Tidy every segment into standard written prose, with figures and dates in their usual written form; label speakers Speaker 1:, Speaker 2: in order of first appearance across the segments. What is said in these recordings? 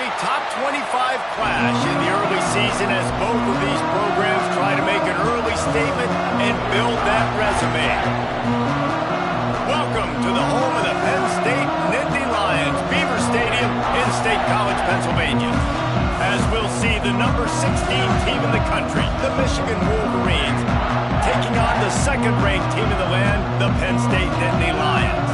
Speaker 1: A top 25 clash in the early season as both of these programs try to make an early statement and build that resume. Welcome to the home of the Penn State Nittany Lions, Beaver Stadium in State College, Pennsylvania. As we'll see the number 16 team in the country, the Michigan Wolverines, taking on the second-ranked team in the land, the Penn State Nittany Lions.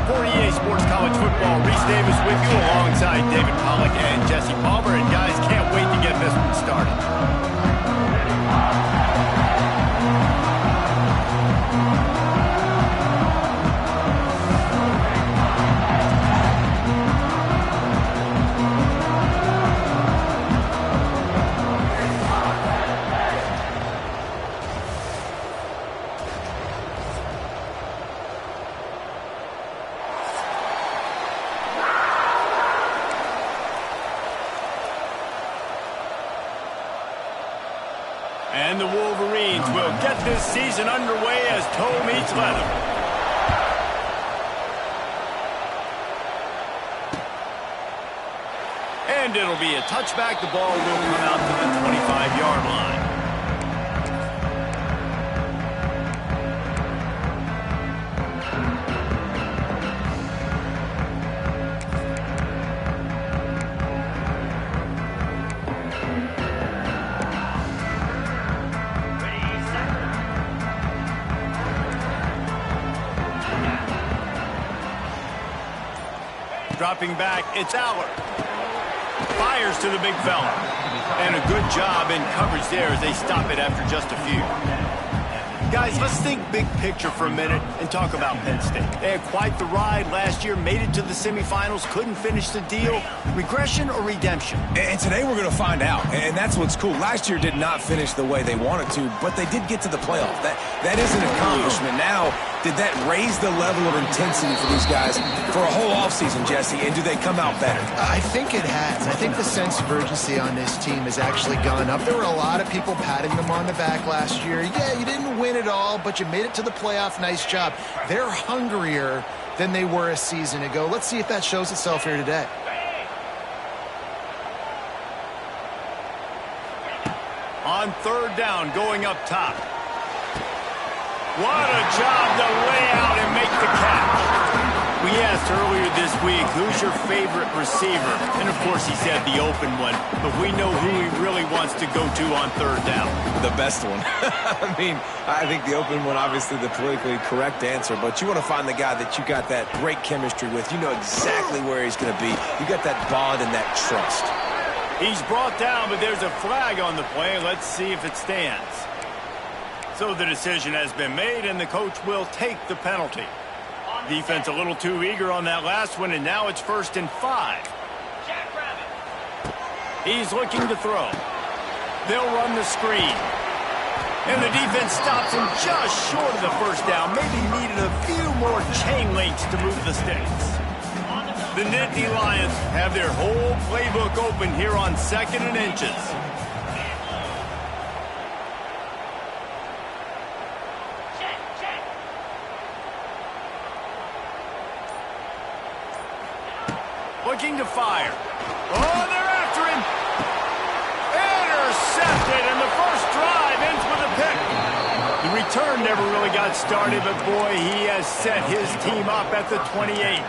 Speaker 1: For EA Sports College Football, Reese Davis with you alongside David Pollack and Jesse Palmer. And guys, can't wait to get this one started. And the Wolverines will get this season underway as toe meets leather. And it'll be a touchback. The ball will come out to the 25-yard line. Dropping back, it's Aller. Fires to the big fella. And a good job in coverage there as they stop it after just a few. Guys, let's think big picture for a minute and talk about Penn State. They had quite the ride last year, made it to the semifinals, couldn't finish the deal. Regression or redemption?
Speaker 2: And today we're going to find out, and that's what's cool. Last year did not finish the way they wanted to, but they did get to the playoff. That is an accomplishment. Now, did that raise the level of intensity for these guys for a whole offseason, Jesse, and do they come out better?
Speaker 3: I think it has. I think the sense of urgency on this team has actually gone up. There were a lot of people patting them on the back last year. Yeah, you didn't win it all, but you made it to the playoff. Nice job. They're hungrier than they were a season ago. Let's see if that shows itself here today.
Speaker 1: On third down, going up top. What a job to lay out and make the catch. We asked earlier this week, who's your favorite receiver? And, of course, he said the open one. But we know who he really wants to go to on third down.
Speaker 2: The best one. I mean, I think the open one, obviously the politically correct answer. But you want to find the guy that you got that great chemistry with. You know exactly where he's going to be. You got that bond and that trust.
Speaker 1: He's brought down, but there's a flag on the play. Let's see if it stands. So the decision has been made, and the coach will take the penalty. Defense a little too eager on that last one, and now it's 1st and 5. He's looking to throw. They'll run the screen. And the defense stops him just short of the first down. Maybe needed a few more chain links to move the sticks. The Nittany Lions have their whole playbook open here on 2nd and inches. Looking to fire. Oh, they're after him. Intercepted, and the first drive ends with a pick. The return never really got started, but boy, he has set his team up at the 28.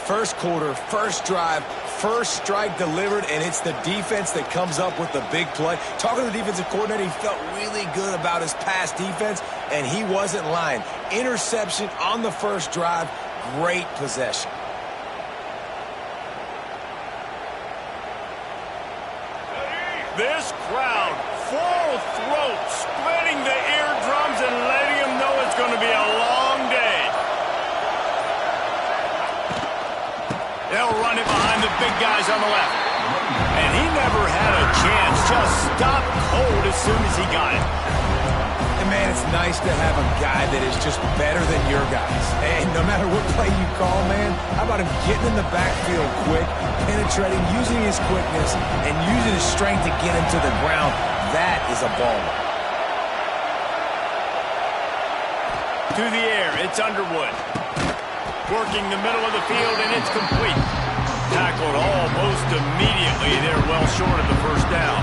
Speaker 2: First quarter, first drive, first strike delivered, and it's the defense that comes up with the big play. Talking to the defensive coordinator, he felt really good about his pass defense, and he wasn't lying. Interception on the first drive, great possession.
Speaker 1: This crowd, full throat, splitting the eardrums and letting them know it's going to be a long day. They'll run it behind the big guys on the left. And he never had a chance, just stopped cold as soon as he got it.
Speaker 2: And man, it's nice to have a guy that is just better than your guys. And no matter what play you call, man, how about him getting in the backfield quick, penetrating, using his quickness, and using his strength to get him to the ground. That is a baller.
Speaker 1: To the air, it's Underwood. Working the middle of the field, and it's complete. Tackled almost immediately. They're well short of the first down.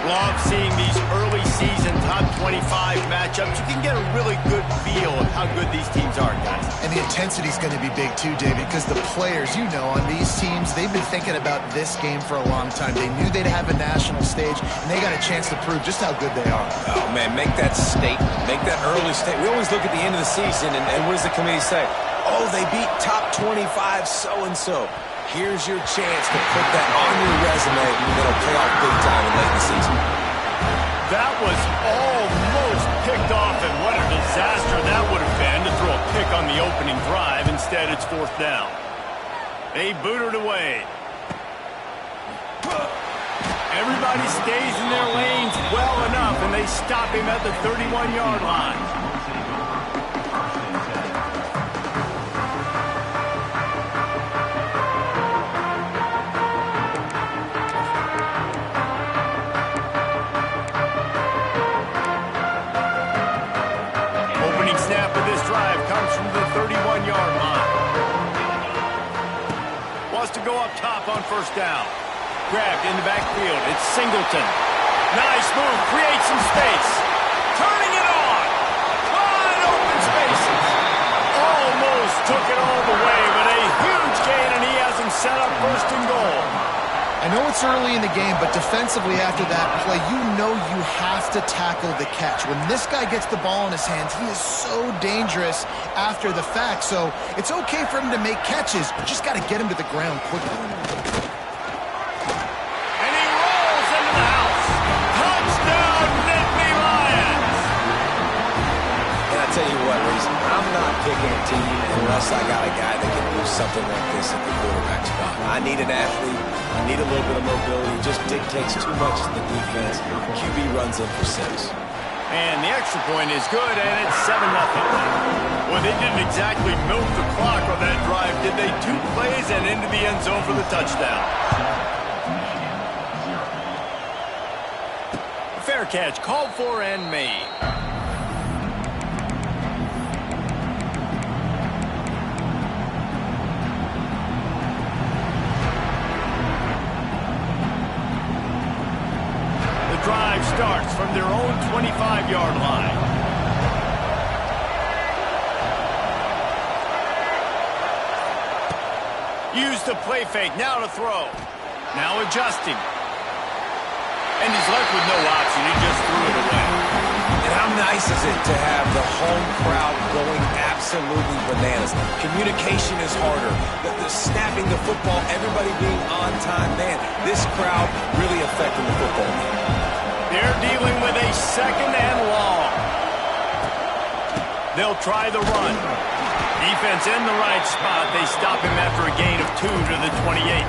Speaker 1: Love seeing these early season top 25 matchups. You can get a really good feel of how good these teams are, guys.
Speaker 3: And the intensity is going to be big too, David, because the players, you know, on these teams, they've been thinking about this game for a long time. They knew they'd have a national stage, and they got a chance to prove just how good they are.
Speaker 2: Oh, man, make that statement. Make that early statement. We always look at the end of the season, and what does the committee say? Oh, they beat top 25 so-and-so. Here's your chance to put that on your resume that'll pay off big time in late in the season.
Speaker 1: That was almost picked off, and what a disaster that would have been to throw a pick on the opening drive. Instead, it's fourth down. They booted away. Everybody stays in their lanes well enough, and they stop him at the 31-yard line. To go up top on first down. Grabbed in the backfield. It's Singleton. Nice move. Creates some space. Turning it on. Wide open spaces. Almost took it all the way, but a huge gain, and he has him set up first and goal.
Speaker 3: I know it's early in the game, but defensively after that play, you know you have to tackle the catch. When this guy gets the ball in his hands, he is so dangerous after the fact. So it's okay for him to make catches. You just got to get him to the ground quickly.
Speaker 1: And he rolls into the house. Touchdown, Nittany Lions.
Speaker 2: And I tell you what, Reese, I'm not picking a team unless I got a guy that can do something like this at the quarterback spot. I need an athlete. I need a little bit of mobility. It just dictates too much to the defense. QB runs in for 6.
Speaker 1: And the extra point is good, and it's 7-0. Well, they didn't exactly milk the clock on that drive, did they? 2 plays and into the end zone for the touchdown. Fair catch, called for and made. Drive starts from their own 25-yard line. Use the play fake, now to throw. Now adjusting. And he's left with no option, he just threw it away.
Speaker 2: And how nice is it to have the home crowd going absolutely bananas? Communication is harder. The snapping the football, everybody being on time. Man, this crowd really affecting the football game.
Speaker 1: They're dealing with a second and long. They'll try the run. Defense in the right spot. They stop him after a gain of 2 to the 28.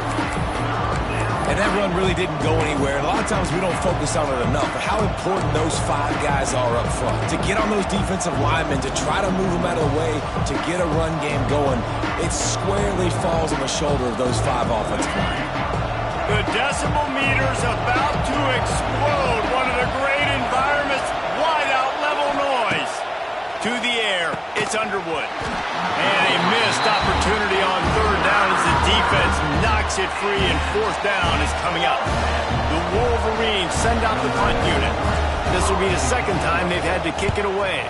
Speaker 2: And that run really didn't go anywhere. And a lot of times we don't focus on it enough, but how important those 5 guys are up front. To get on those defensive linemen, to try to move them out of the way, to get a run game going, it squarely falls on the shoulder of those 5 offensive linemen.
Speaker 1: The decibel meter's about to explode. One of the great environments, wide out level noise. To the air, it's Underwood. And a missed opportunity on third down as the defense knocks it free, and fourth down is coming up. The Wolverines send out the punt unit. This will be the second time they've had to kick it away.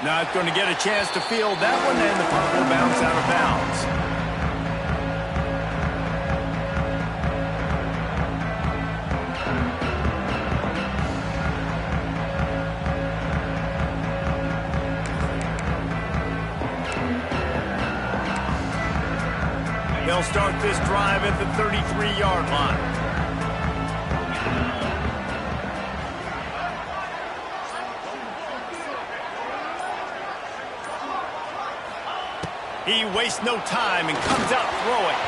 Speaker 1: Not going to get a chance to field that one, and the punt will bounce out of bounds. They'll start this drive at the 33-yard line. He wastes no time and comes out throwing.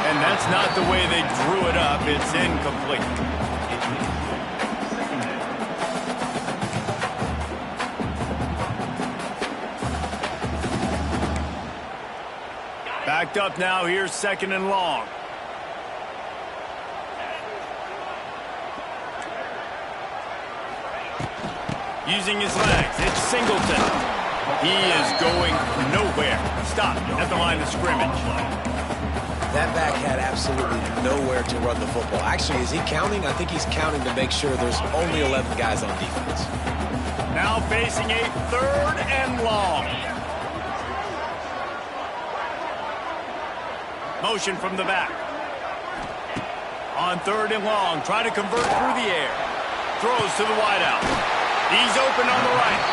Speaker 1: And that's not the way they drew it up. It's incomplete. Backed up now. Here's second and long. Using his legs, it's Singleton. He is going nowhere. Stop at the line of scrimmage.
Speaker 2: That back had absolutely nowhere to run the football. Actually, is he counting? I think he's counting to make sure there's only 11 guys on defense.
Speaker 1: Now facing a 3rd and long. Motion from the back. On 3rd and long, try to convert through the air. Throws to the wideout. He's open on the right.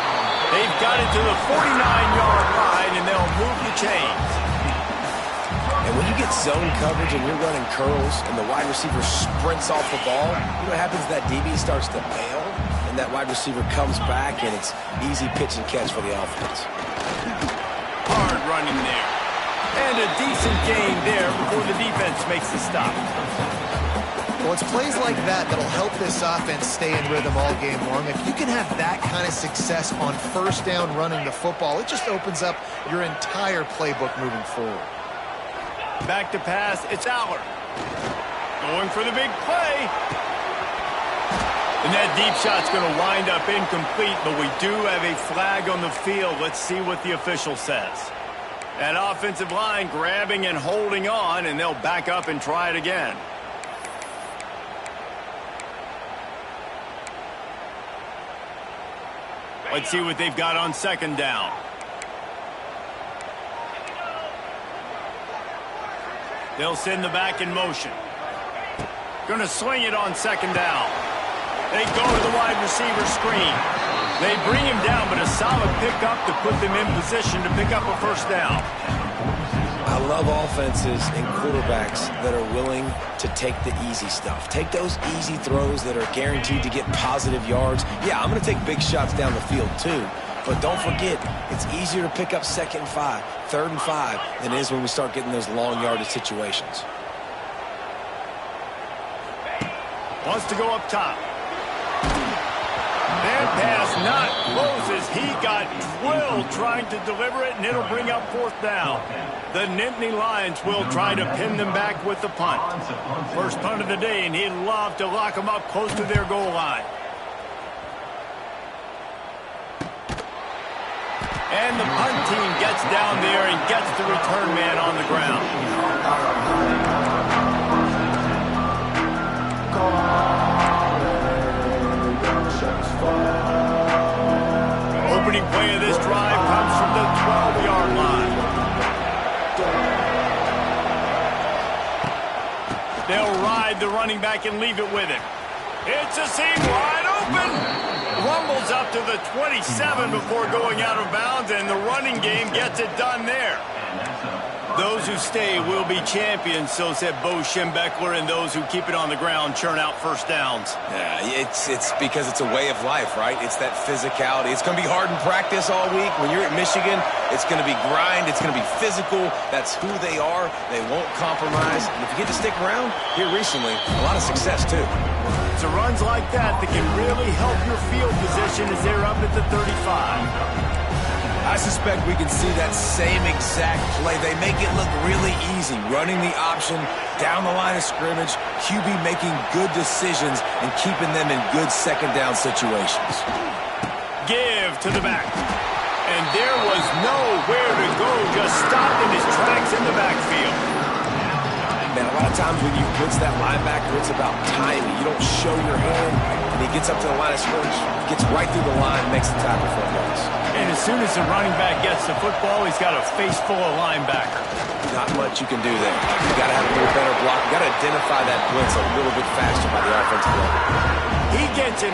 Speaker 1: They've got it to the 49-yard line, and they'll move the chains.
Speaker 2: And when you get zone coverage and you're running curls and the wide receiver sprints off the ball, you know what happens? That DB starts to bail, and that wide receiver comes back, and it's easy pitch and catch for the offense.
Speaker 1: Hard running there. And a decent gain there before the defense makes the stop.
Speaker 3: Well, it's plays like that that'll help this offense stay in rhythm all game long. If you can have that kind of success on 1st down running the football, it just opens up your entire playbook moving forward.
Speaker 1: Back to pass, it's Aller. Going for the big play. And that deep shot's going to wind up incomplete, but we do have a flag on the field. Let's see what the official says. That offensive line grabbing and holding on, and they'll back up and try it again. Let's see what they've got on 2nd down. They'll send the back in motion. Going to swing it on 2nd down. They go to the wide receiver screen. They bring him down, but a solid pickup to put them in position to pick up a 1st down.
Speaker 2: I love offenses and quarterbacks that are willing to take the easy stuff. Take those easy throws that are guaranteed to get positive yards. Yeah, I'm going to take big shots down the field too. But don't forget, it's easier to pick up 2nd and 5, 3rd and 5 than it is when we start getting those long yardage situations.
Speaker 1: Wants to go up top. That pass not closes. He got drilled trying to deliver it, and it'll bring up 4th down. The Nittany Lions will try to pin them back with the punt. First punt of the day, and he'd love to lock them up close to their goal line. And the punt team gets down there and gets the return man on the ground. Opening play of this drive comes from the 12-yard line. They'll ride the running back and leave it with him. It's a seam wide open. Rumbles up to the 27 before going out of bounds, and the running game gets it done there. Those who stay will be champions, so said Bo Schembechler, and those who keep it on the ground churn out 1st downs.
Speaker 2: Yeah, it's because it's a way of life, right? It's that physicality. It's going to be hard in practice all week. When you're at Michigan, it's going to be grind. It's going to be physical. That's who they are. They won't compromise. And if you get to stick around, here recently, a lot of success, too.
Speaker 1: It's runs like that can really help your field position as they're up at the 35.
Speaker 2: I suspect we can see that same exact play. They make it look really easy, running the option down the line of scrimmage, QB making good decisions and keeping them in good 2nd down situations.
Speaker 1: Give to the back. And there was nowhere to go, just stopped in his tracks in the backfield.
Speaker 2: Man, a lot of times when you blitz that linebacker, it's about timing. You don't show your hand, and he gets up to the line of scrimmage, gets right through the line, makes the tackle for a loss.
Speaker 1: And as soon as the running back gets the football, he's got a face full of linebacker.
Speaker 2: Not much you can do there. You got to have a little better block. You got to identify that blitz a little bit faster by the offensive line.
Speaker 1: He gets it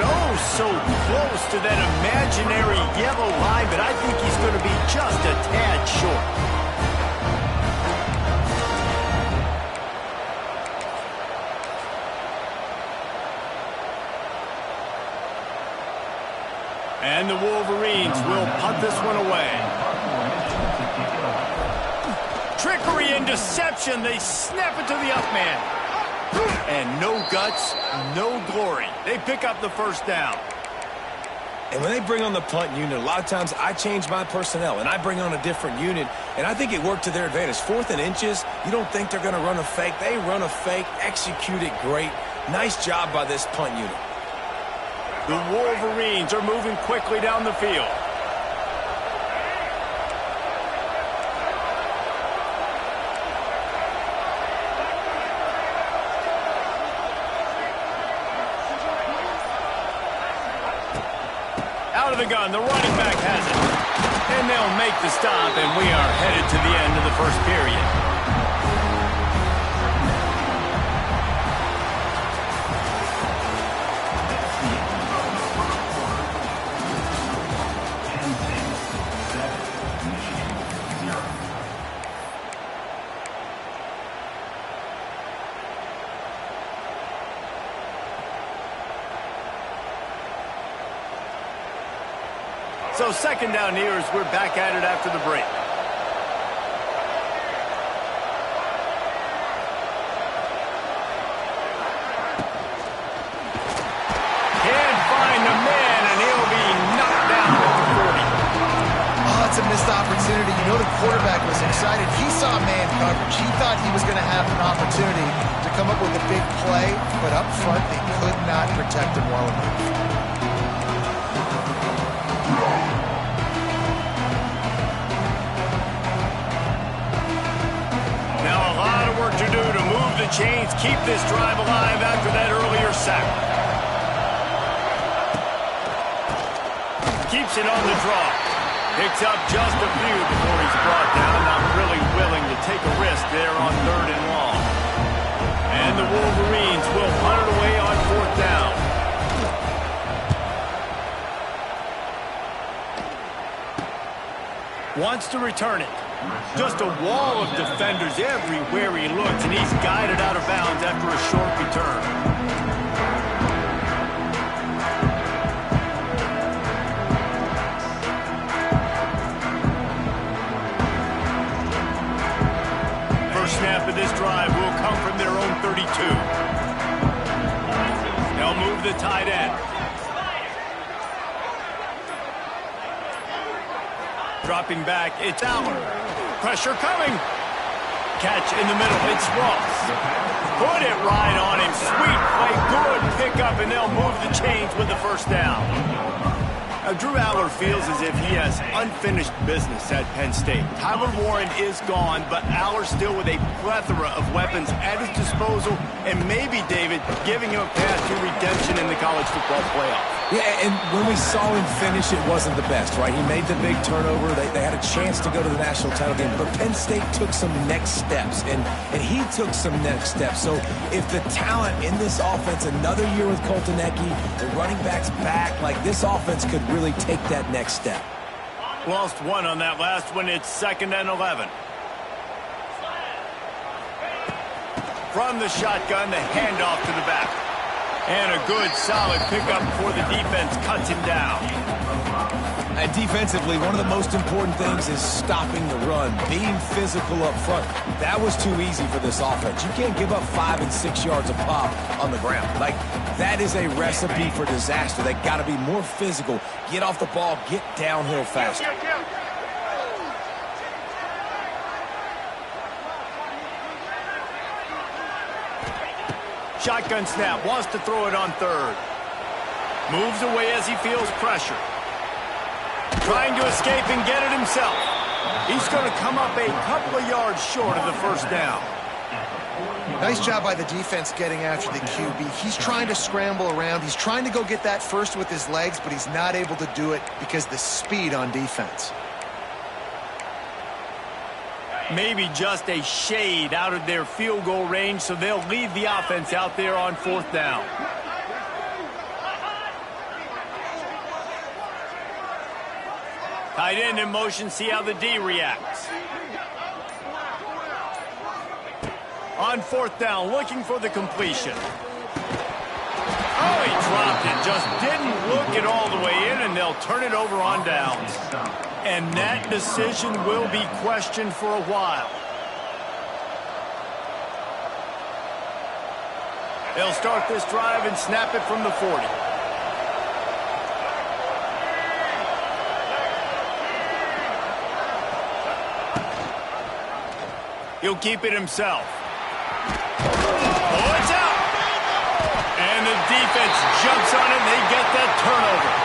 Speaker 1: so close to that imaginary yellow line, but I think he's going to be just a tad short. And the Wolverines will punt this one away. Trickery and deception. They snap it to the up man. And no guts, no glory. They pick up the 1st down.
Speaker 2: And when they bring on the punt unit, a lot of times I change my personnel, and I bring on a different unit, and I think it worked to their advantage. 4th and inches, you don't think they're going to run a fake. They run a fake, execute it great. Nice job by this punt unit.
Speaker 1: The Wolverines are moving quickly down the field. Out of the gun, the running back has it. And they'll make the stop, and we are headed to the end of the first period. So second down here as we're back at it after the break. Can't find the man, and he'll be knocked down at the 40.
Speaker 3: Oh, that's a missed opportunity. You know the quarterback was excited. He saw man coverage. He thought he was going to have an opportunity to come up with a big play, but up front they could not protect him well enough.
Speaker 1: Chains keep this drive alive after that earlier sack. Keeps it on the draw. Picks up just a few before he's brought down. Not really willing to take a risk there on 3rd and long. And the Wolverines will punt it away on 4th down. Wants to return it. Just a wall of defenders everywhere he looks, and he's guided out of bounds after a short return. First snap of this drive will come from their own 32. They'll move the tight end. Dropping back, it's Aller. Pressure coming. Catch in the middle. It's Ross. Put it right on him. Sweet play. Good pickup, and they'll move the chains with the first down. Drew Aller feels as if he has unfinished business at Penn State. Tyler Warren is gone, but Aller still with a plethora of weapons at his disposal, and maybe, David, giving him a path to redemption in the college football playoff.
Speaker 2: Yeah, and when we saw him finish, it wasn't the best, right? He made the big turnover. They had a chance to go to the national title game, but Penn State took some next steps, and he took some next steps. So if the talent in this offense, another year with Colton Ecke, the running backs back, like this offense could really take that next step.
Speaker 1: Lost one on that last one. It's 2nd and 11. From the shotgun, the handoff to the back. And a good, solid pickup before the defense cuts him down.
Speaker 2: And defensively, one of the most important things is stopping the run, being physical up front. That was too easy for this offense. You can't give up 5 and 6 yards a pop on the ground. Like, that is a recipe for disaster. They got to be more physical, get off the ball, get downhill faster.
Speaker 1: Shotgun snap, wants to throw it on 3rd. Moves away as he feels pressure. Trying to escape and get it himself. He's going to come up a couple of yards short of the first down.
Speaker 3: Nice job by the defense getting after the QB. He's trying to scramble around. He's trying to go get that first with his legs, but he's not able to do it because of the speed on defense.
Speaker 1: Maybe just a shade out of their field goal range, so they'll lead the offense out there on 4th down. Tight end in motion, see how the D reacts. On 4th down, looking for the completion. Oh, he dropped it, just didn't look it all the way in, and they'll turn it over on downs. And that decision will be questioned for a while. They'll start this drive and snap it from the 40. He'll keep it himself. Oh, it's out! And the defense jumps on it, and they get that turnover.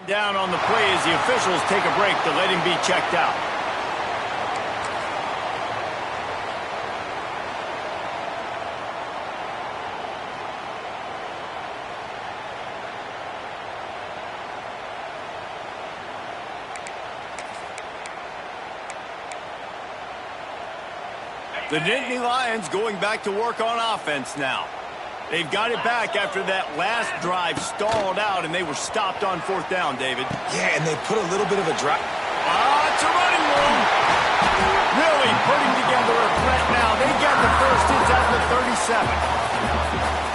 Speaker 1: Down on the play as the officials take a break to let him be checked out. The Nittany Lions going back to work on offense now. They've got it back after that last drive stalled out, and they were stopped on 4th down, David.
Speaker 2: Yeah, and they put a little bit of a drop.
Speaker 1: It's a running room. Really putting together a threat now. They get the first. It's at the 37.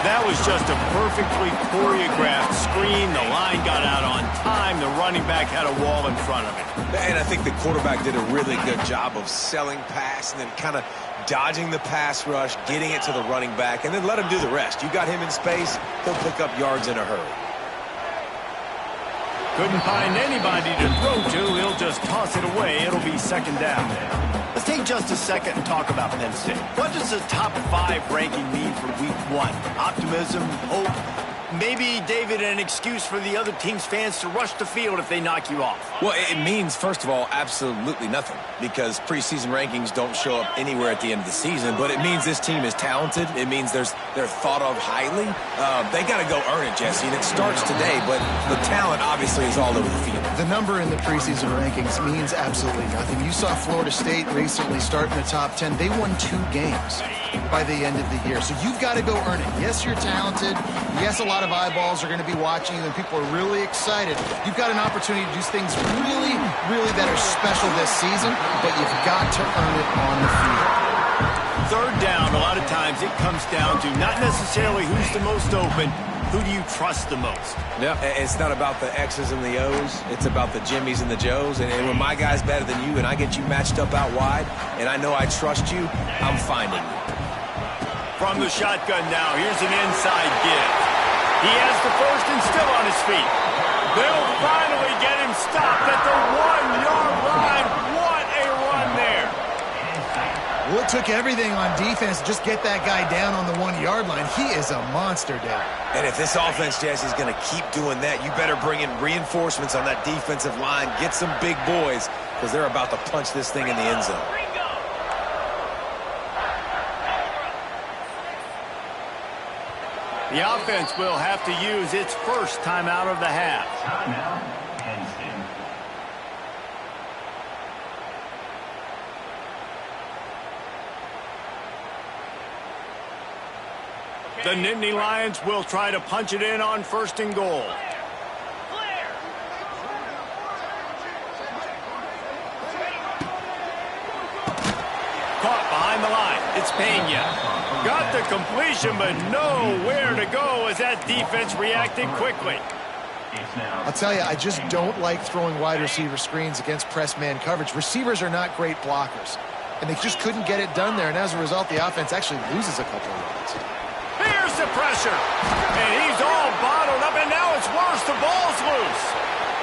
Speaker 1: That was just a perfectly choreographed screen. The line got out on time. The running back had a wall in front of it.
Speaker 2: And I think the quarterback did a really good job of selling pass and then kind of dodging the pass rush, getting it to the running back, and then let him do the rest. You got him in space, he'll pick up yards in a hurry.
Speaker 1: Couldn't find anybody to throw to. He'll just toss it away. It'll be 2nd down. Let's take just a second and talk about Penn State. What does the top 5 ranking mean for week 1? Optimism, hope, maybe, David, an excuse for the other team's fans to rush the field if they knock you off.
Speaker 2: Well, it means, first of all, absolutely nothing, because preseason rankings don't show up anywhere at the end of the season, but it means this team is talented. It means they're thought of highly. They got to go earn it, Jesse, and it starts today, but the talent obviously is all over the field.
Speaker 3: The number in the preseason rankings means absolutely nothing. You saw Florida State recently start in the top 10. They won 2 games by the end of the year, so you've got to go earn it. Yes, you're talented. Yes, a lot of eyeballs are going to be watching you, and people are really excited. You've got an opportunity to do things really, really that are special this season, but you've got to earn it on the field.
Speaker 1: 3rd down, a lot of times it comes down to not necessarily who's the most open, who do you trust the most?
Speaker 2: Yeah, it's not about the X's and the O's. It's about the Jimmys and the Joes. And when my guy's better than you and I get you matched up out wide, and I know I trust you, I'm finding you.
Speaker 1: From the shotgun now, here's an inside give. He has the first and still on his feet. They'll finally get him stopped at the 1-yard line. What a run there.
Speaker 3: Well, it took everything on defense to just get that guy down on the 1-yard line. He is a monster, Dave.
Speaker 2: And if this offense, Jesse, is going to keep doing that, you better bring in reinforcements on that defensive line. Get some big boys, because they're about to punch this thing in the end zone.
Speaker 1: The offense will have to use its first timeout of the half.
Speaker 4: Timeout, Penn State.
Speaker 1: The Nittany Lions will try to punch it in on 1st and goal. Caught behind the line. It's Pena. Got the completion, but nowhere to go as that defense reacted quickly.
Speaker 3: I'll tell you, I just don't like throwing wide receiver screens against press man coverage. Receivers are not great blockers, and they just couldn't get it done there, and as a result, the offense actually loses a couple of yards.
Speaker 1: Here's the pressure, and he's all bottled up, and now it's worse. The ball's loose.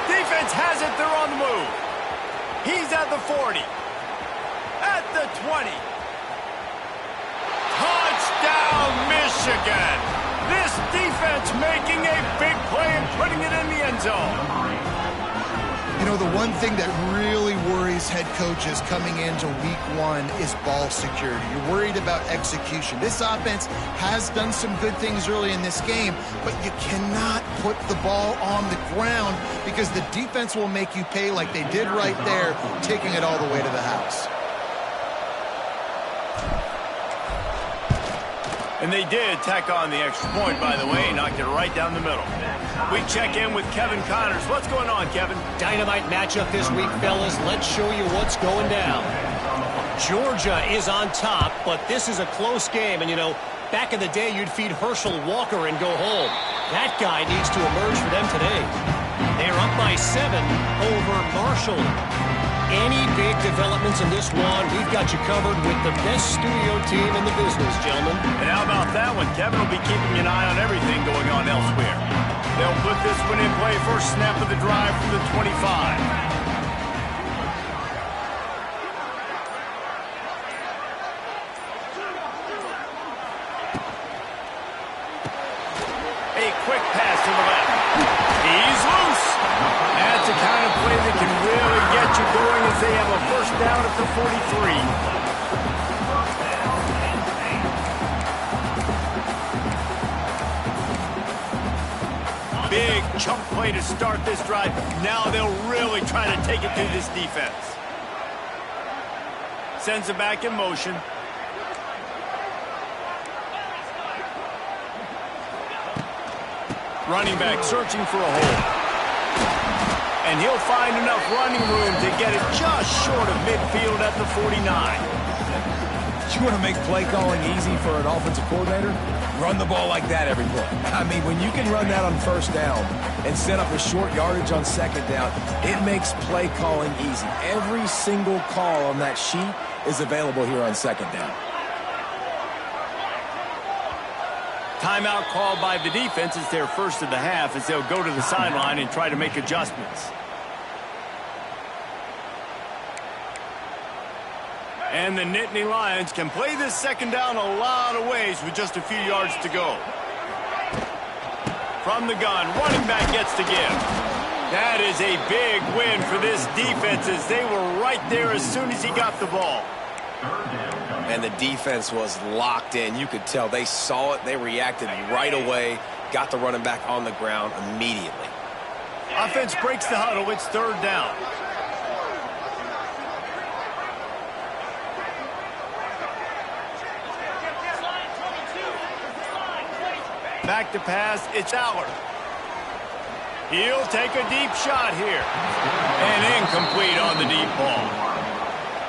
Speaker 1: Defense has it. They're on the move. He's at the 40, at the 20. Touchdown, Michigan. This defense making a big play and putting it in the end zone.
Speaker 3: You know, the one thing that really worries head coaches coming into week 1 is ball security. You're worried about execution. This offense has done some good things early in this game, but you cannot put the ball on the ground because the defense will make you pay like they did right there, taking it all the way to the house.
Speaker 1: And they did tack on the extra point, by the way, knocked it right down the middle. We check in with Kevin Connors. What's going on, Kevin?
Speaker 5: Dynamite matchup this week, fellas. Let's show you what's going down. Georgia is on top, but this is a close game. And, you know, back in the day, you'd feed Herschel Walker and go home. That guy needs to emerge for them today. They're up by 7 over Marshall. Any big developments in this one, we've got you covered with the best studio team in the business, gentlemen.
Speaker 1: And how about that one? Kevin will be keeping an eye on everything going on elsewhere. They'll put this one in play first snap of the drive from the 25. A quick pass to the left. He's loose. That's the kind of play that can really get you going as they have a first down at the 43. Big chunk play to start this drive. Now they'll really try to take it through this defense. Sends it back in motion. Running back searching for a hole. And he'll find enough running room to get it just short of midfield at the 49.
Speaker 2: You want to make play calling easy for an offensive coordinator? Run the ball like that every play. I mean, when you can run that on first down and set up a short yardage on second down, it makes play calling easy. Every single call on that sheet is available here on second down.
Speaker 1: Timeout called by the defense. It's their first of the half as they'll go to the sideline and try to make adjustments. And the Nittany Lions can play this second down a lot of ways with just a few yards to go. From the gun, running back gets to give. That is a big win for this defense as they were right there as soon as he got the ball.
Speaker 2: And the defense was locked in. You could tell they saw it. They reacted right away. Got the running back on the ground immediately.
Speaker 1: Offense breaks the huddle. It's third down. Back to pass. It's Allard. He'll take a deep shot here. And incomplete on the deep ball.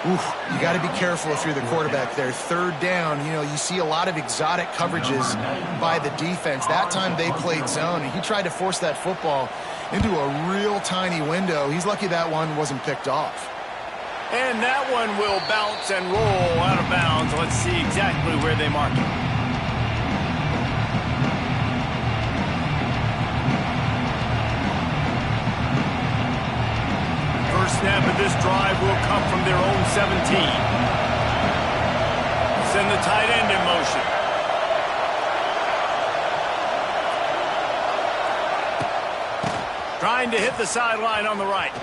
Speaker 3: Oof, you got to be careful if you're the quarterback there. Third down, you see a lot of exotic coverages by the defense. That time they played zone, and he tried to force that football into a real tiny window. He's lucky that one wasn't picked off.
Speaker 1: And that one will bounce and roll out of bounds. Let's see exactly where they mark it. First snap of this drive will come from their own 17. Send the tight end in motion. Trying to hit the sideline on the right.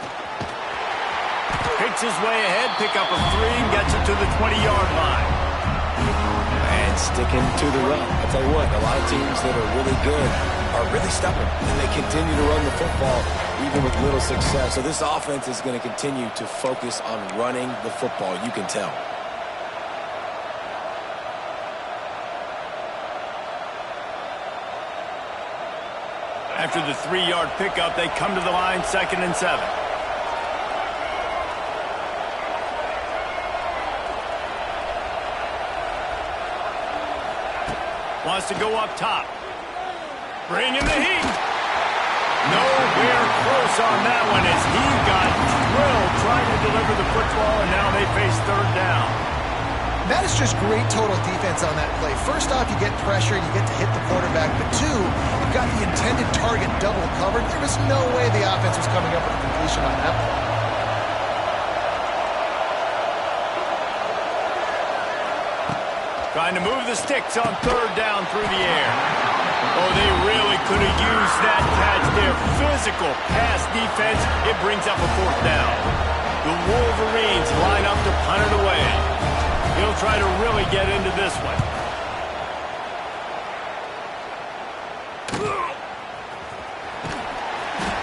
Speaker 1: Picks his way ahead, pick up a 3, and gets it to the 20-yard line.
Speaker 2: And sticking to the run. I'll tell you what, a lot of teams that are really good are really stubborn, and they continue to run the football even with little success. So this offense is going to continue to focus on running the football. You can tell.
Speaker 1: After the 3-yard pickup, they come to the line, 2nd and 7. Wants to go up top. Bring in the heat. Nowhere close on that one as he got drilled trying to deliver the football, and now they face third down.
Speaker 3: That is just great total defense on that play. First off, you get pressure, you get to hit the quarterback, but 2, you've got the intended target double covered. There was no way the offense was coming up with a completion on that play.
Speaker 1: Trying to move the sticks on third down through the air. Oh, they really could have used that catch there. Physical pass defense. It brings up a 4th down. The Wolverines line up to punt it away. He'll try to really get into this one.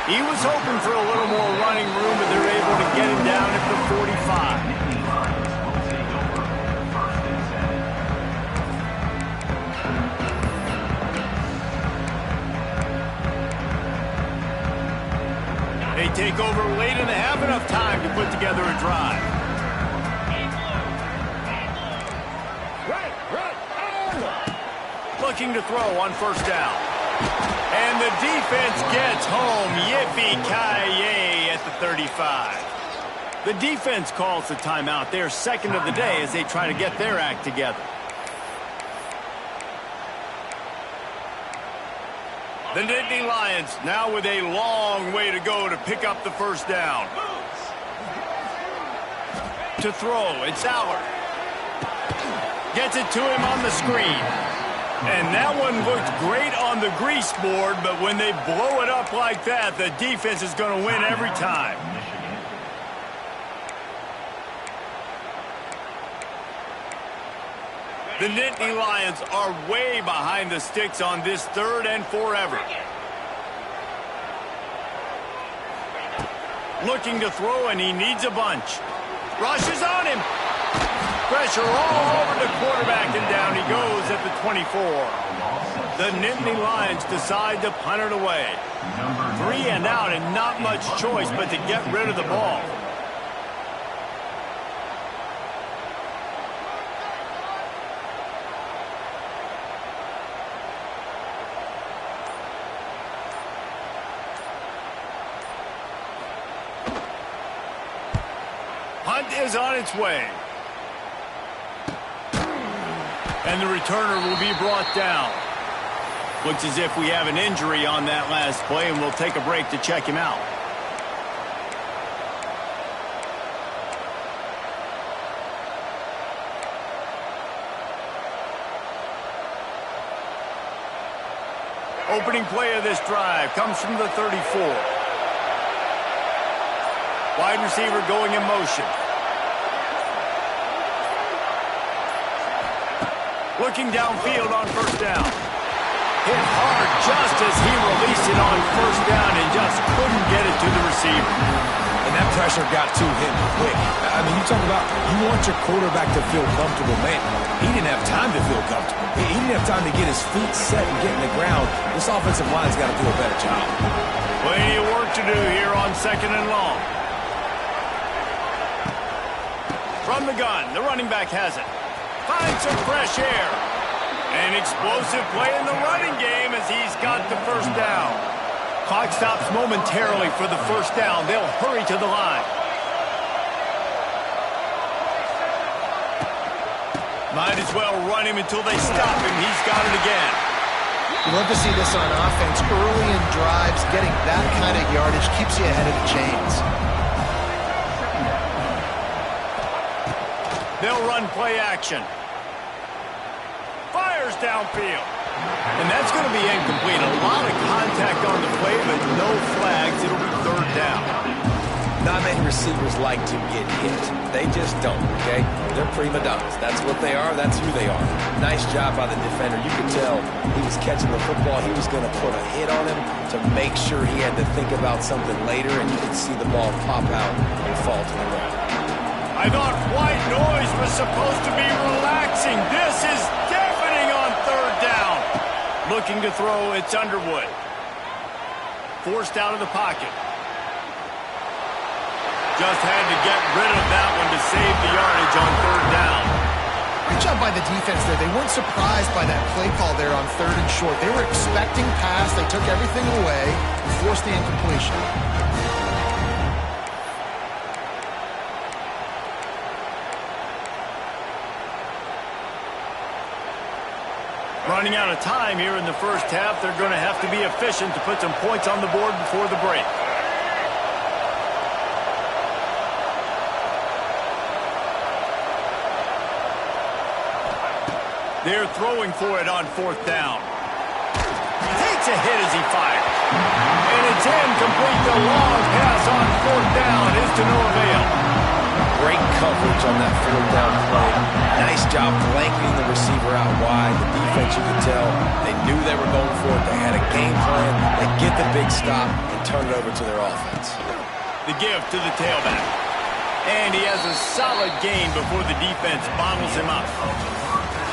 Speaker 1: He was hoping for a little more running room, but they're able to get him down at the 45. They take over late and they have enough time to put together a drive. Looking to throw on first down. And the defense gets home. Yippee-ki-yay at the 35. The defense calls the timeout. Their 2nd of the day as they try to get their act together. The Nittany Lions now with a long way to go to pick up the first down. To throw, it's Allard. Gets it to him on the screen. And that one looked great on the grease board, but when they blow it up like that, the defense is going to win every time. The Nittany Lions are way behind the sticks on this 3rd and forever. Looking to throw, and he needs a bunch. Rush is on him. pressure all over the quarterback, and down he goes at the 24. The Nittany Lions decide to punt it away. 3 and out, and not much choice but to get rid of the ball. Punt is on its way. And the returner will be brought down. Looks as if we have an injury on that last play, and we'll take a break to check him out. Opening play of this drive comes from the 34. Wide receiver going in motion. Looking downfield on first down. Hit hard just as he released it on first down and just couldn't get it to the receiver.
Speaker 2: And that pressure got to him quick. I mean, you talk about you want your quarterback to feel comfortable. Man, he didn't have time to feel comfortable. He didn't have time to get his feet set and get in the ground. This offensive line's got to do a better job.
Speaker 1: Plenty of work to do here on 2nd and long. From the gun, the running back has it. Finds some fresh air. An explosive play in the running game as he's got the first down. Clock stops momentarily for the first down. They'll hurry to the line. Might as well run him until they stop him. He's got it again.
Speaker 3: You love to see this on offense. Early in drives, getting that kind of yardage keeps you ahead of the chains.
Speaker 1: They'll run play action. Fires downfield. And that's going to be incomplete. A lot of contact on the play, but no flags. It'll be 3rd down.
Speaker 2: Not many receivers like to get hit. They just don't, okay? They're prima donnas. That's what they are. That's who they are. Nice job by the defender. You could tell he was catching the football. He was going to put a hit on him to make sure he had to think about something later, and you could see the ball pop out and fall to the ground.
Speaker 1: I thought white noise was supposed to be relaxing. This is deafening on 3rd down. Looking to throw, it's Underwood. Forced out of the pocket. Just had to get rid of that one to save the yardage on 3rd down.
Speaker 3: Great job by the defense there. They weren't surprised by that play call there on 3rd and short. They were expecting pass. They took everything away and forced the incompletion.
Speaker 1: Running out of time here in the first half. They're going to have to be efficient to put some points on the board before the break. They're throwing for it on 4th down. Takes a hit as he fires. And it's incomplete. The long pass on 4th down is to no avail.
Speaker 2: Great coverage on that 4th down play. Nice job blanketing the receiver out wide. The defense, you could tell, they knew they were going for it. They had a game plan. They get the big stop and turn it over to their offense.
Speaker 1: The give to the tailback. And he has a solid gain before the defense bottles him up.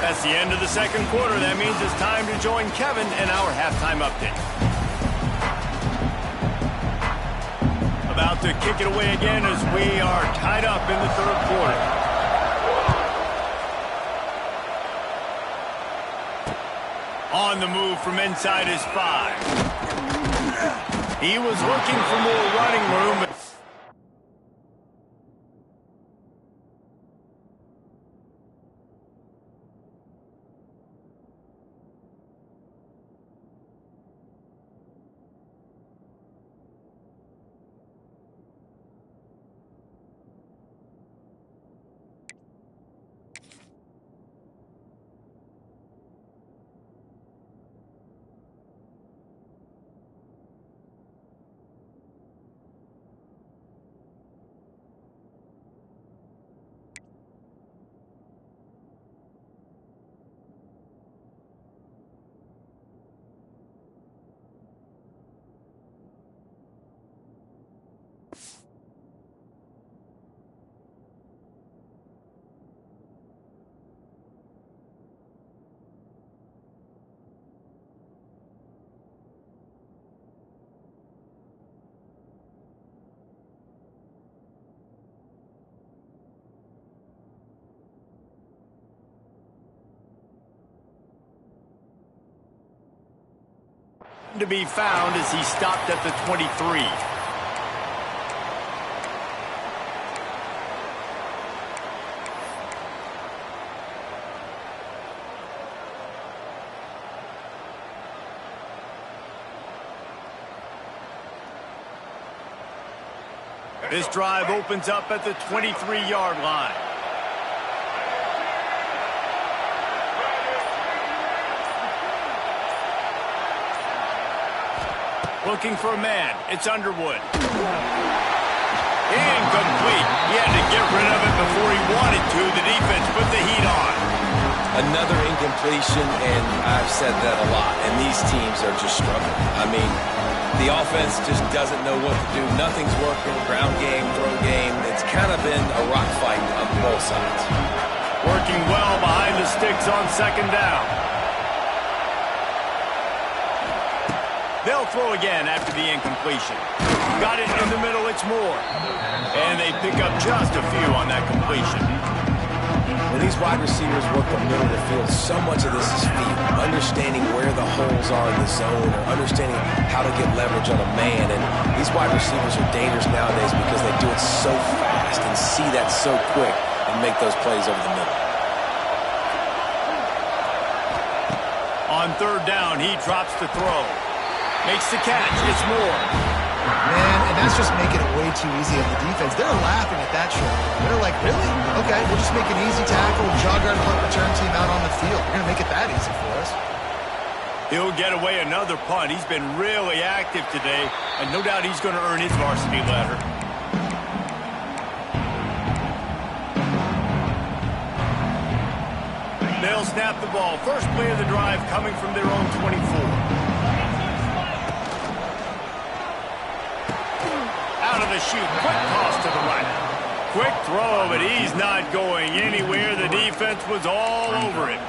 Speaker 1: That's the end of the 2nd quarter. That means it's time to join Kevin in our halftime update. About to kick it away again as we are tied up in the 3rd quarter. On the move from inside his 5. He was looking for more running room, but getting to be found as he stopped at the 23. This drive opens up at the 23-yard line. Looking for a man. It's Underwood. Incomplete. He had to get rid of it before he wanted to. The defense put the heat on.
Speaker 2: Another incompletion, and I've said that a lot, and these teams are just struggling. I mean, the offense just doesn't know what to do. Nothing's working. Ground game, throw game. It's kind of been a rock fight on both sides.
Speaker 1: Working well behind the sticks on second down. They'll throw again after the incompletion. Got it in the middle, it's Moore. And they pick up just a few on that completion.
Speaker 2: When these wide receivers work the middle of the field, so much of this is feel. Understanding where the holes are in the zone, or understanding how to get leverage on a man. And these wide receivers are dangerous nowadays because they do it so fast and see that so quick and make those plays over the middle.
Speaker 1: On third down, he drops to throw. Makes the catch. It's Moore.
Speaker 3: Man, and that's just making it way too easy on the defense. They're laughing at that short. They're like, really? Okay, we'll just make an easy tackle, jog our punt return team out on the field. We're going to make it that easy for us.
Speaker 1: He'll get away another punt. He's been really active today, and no doubt he's going to earn his varsity letter. They'll snap the ball. First play of the drive coming from their own 24. Out of the chute, quick toss to the right. Quick throw, but he's not going anywhere. The defense was all over him.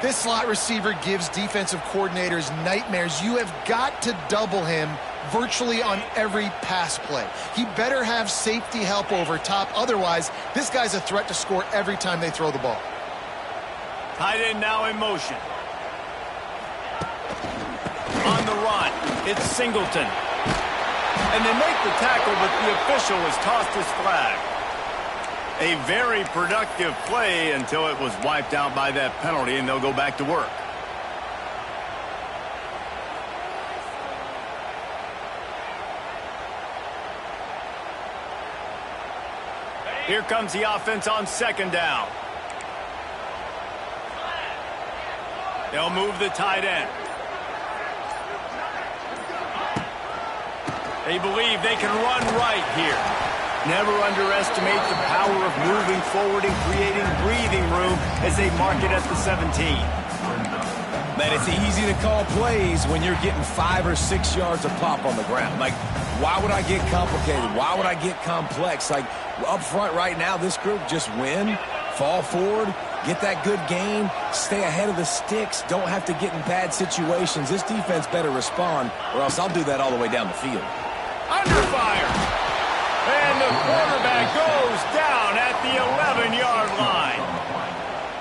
Speaker 3: This slot receiver gives defensive coordinators nightmares. You have got to double him virtually on every pass play. He better have safety help over top. Otherwise, this guy's a threat to score every time they throw the ball.
Speaker 1: Tight end now in motion. On the run, it's Singleton. And they make the tackle, but the official has tossed his flag. A very productive play until it was wiped out by that penalty, and they'll go back to work. Here comes the offense on second down. They'll move the tight end. They believe they can run right here. Never underestimate the power of moving forward and creating breathing room as they mark it at the 17.
Speaker 2: Man, it's easy to call plays when you're getting 5 or 6 yards of pop on the ground. Like, why would I get complicated? Why would I get complex? Like, up front right now, this group just win, fall forward, get that good game, stay ahead of the sticks, don't have to get in bad situations. This defense better respond, or else I'll do that all the way down the field.
Speaker 1: Under fire. And the quarterback goes down at the 11-yard line.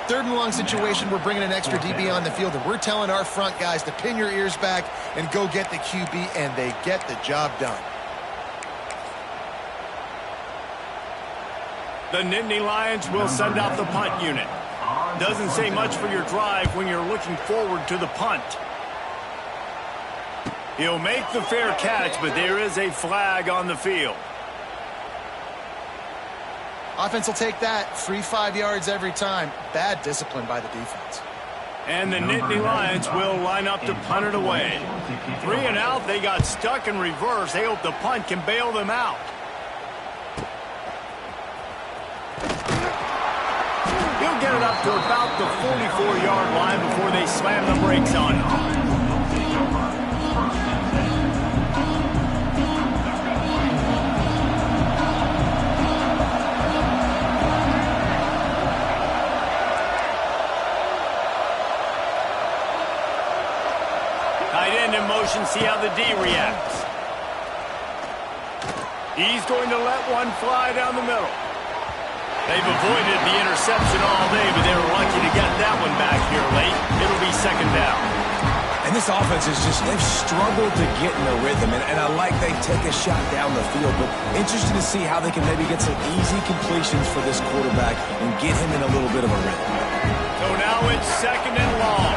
Speaker 3: Third and long situation, we're bringing an extra DB on the field, and we're telling our front guys to pin your ears back and go get the QB, and they get the job done.
Speaker 1: The Nittany Lions will send out the punt unit. Doesn't say much for your drive when you're looking forward to the punt. He'll make the fair catch, but there is a flag on the field.
Speaker 3: Offense will take that. Free 5 yards every time. Bad discipline by the defense.
Speaker 1: And the Nittany Lions will line up to punt it away. 3 and out, they got stuck in reverse. They hope the punt can bail them out. He'll get it up to about the 44-yard line before they slam the brakes on him. In motion, see how the D reacts. He's going to let one fly down the middle. They've avoided the interception all day, but they were lucky to get that one back here late. It'll be second down.
Speaker 2: And this offense is just, they've struggled to get in a rhythm, and I like they take a shot down the field, but interested to see how they can maybe get some easy completions for this quarterback and get him in a little bit of a rhythm.
Speaker 1: So now it's 2nd and long.